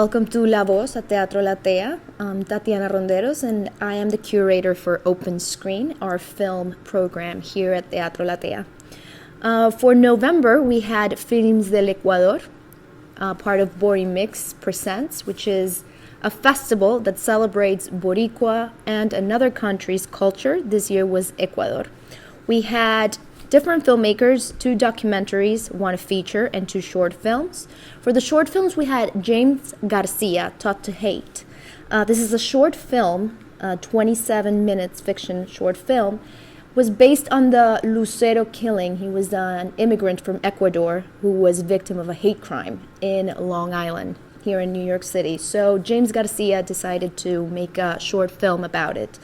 Welcome to La Voz at Teatro Latea. I'm Tatiana Ronderos, and I am the curator for Open Screen, our film program here at Teatro Latea. For November, we had Films del Ecuador, part of Borimix Presents, which is a festival that celebrates Boricua and another country's culture. This year was Ecuador. We had different filmmakers, 2 documentaries, 1 feature, and 2 short films. For the short films, we had James Garcia, Taught to Hate. This is a short film, 27 minutes fiction short film, was based on the Lucero killing. He was an immigrant from Ecuador who was victim of a hate crime in Long Island, here in New York City. So James Garcia decided to make a short film about it.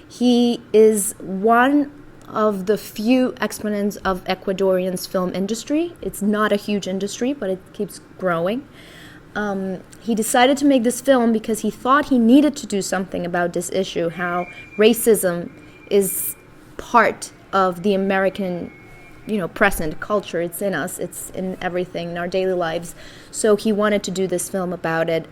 He is one of the few exponents of Ecuadorian's film industry. It's not a huge industry, but it keeps growing. He decided to make this film because he thought he needed to do something about this issue, how racism is part of the American, present culture. It's in us. It's in everything, in our daily lives. So he wanted to do this film about it.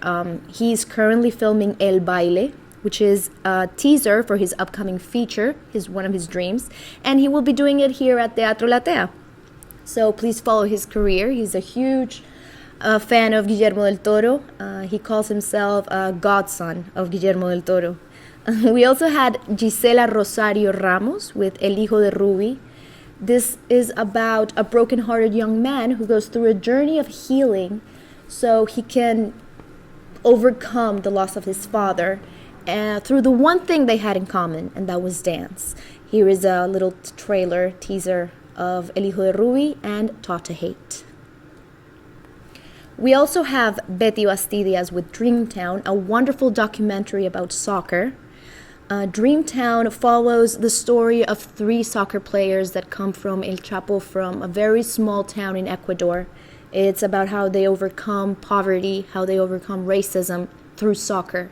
He's currently filming El Baile, which is a teaser for his upcoming feature, one of his dreams, and he will be doing it here at Teatro Latea. So please follow his career. He's a huge fan of Guillermo del Toro. He calls himself a godson of Guillermo del Toro. We also had Gisela Rosario Ramos with El Hijo de Ruby. This is about a broken-hearted young man who goes through a journey of healing so he can overcome the loss of his father through the one thing they had in common, and that was dance. Here is a little trailer, teaser of El Hijo de Ruby and Taught to Hate. We also have Betty Bastidas with Dreamtown, a wonderful documentary about soccer. Dreamtown follows the story of 3 soccer players that come from El Chapo, from a very small town in Ecuador. It's about how they overcome poverty, how they overcome racism through soccer.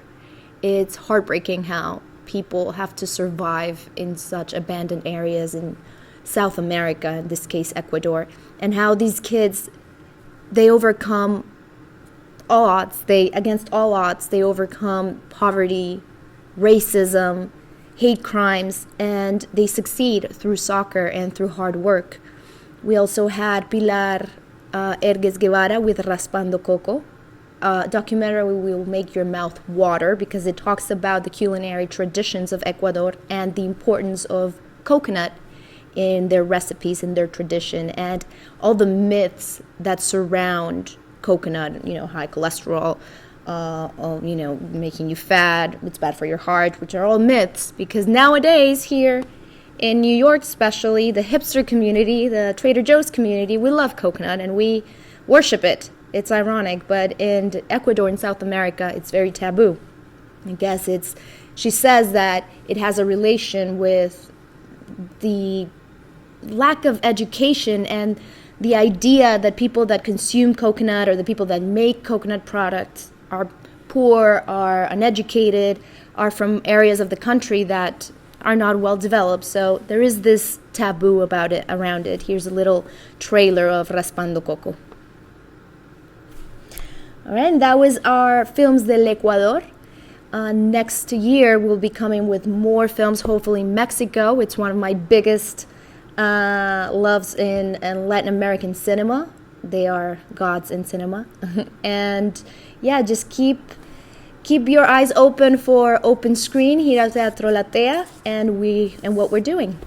It's heartbreaking how people have to survive in such abandoned areas in South America, in this case Ecuador, and how these kids, they overcome all odds. Against all odds, they overcome poverty, racism, hate crimes, and they succeed through soccer and through hard work. We also had Pilar Ergues Guevara with Raspando Coco. Documentary will make your mouth water because it talks about the culinary traditions of Ecuador and the importance of coconut in their recipes, in their tradition, and all the myths that surround coconut, high cholesterol, making you fat, it's bad for your heart, which are all myths, because nowadays here in New York especially, the hipster community, the Trader Joe's community, we love coconut and we worship it. It's ironic, but in Ecuador and South America, it's very taboo. I guess she says that it has a relation with the lack of education and the idea that people that consume coconut or the people that make coconut products are poor, are uneducated, are from areas of the country that are not well developed. So there is this taboo around it. Here's a little trailer of Raspando Coco. All right, and that was our Films del Ecuador. Next year, we'll be coming with more films, hopefully Mexico. It's one of my biggest loves in Latin American cinema. They are gods in cinema. And yeah, just keep your eyes open for Open Screen here at Teatro Latea and what we're doing.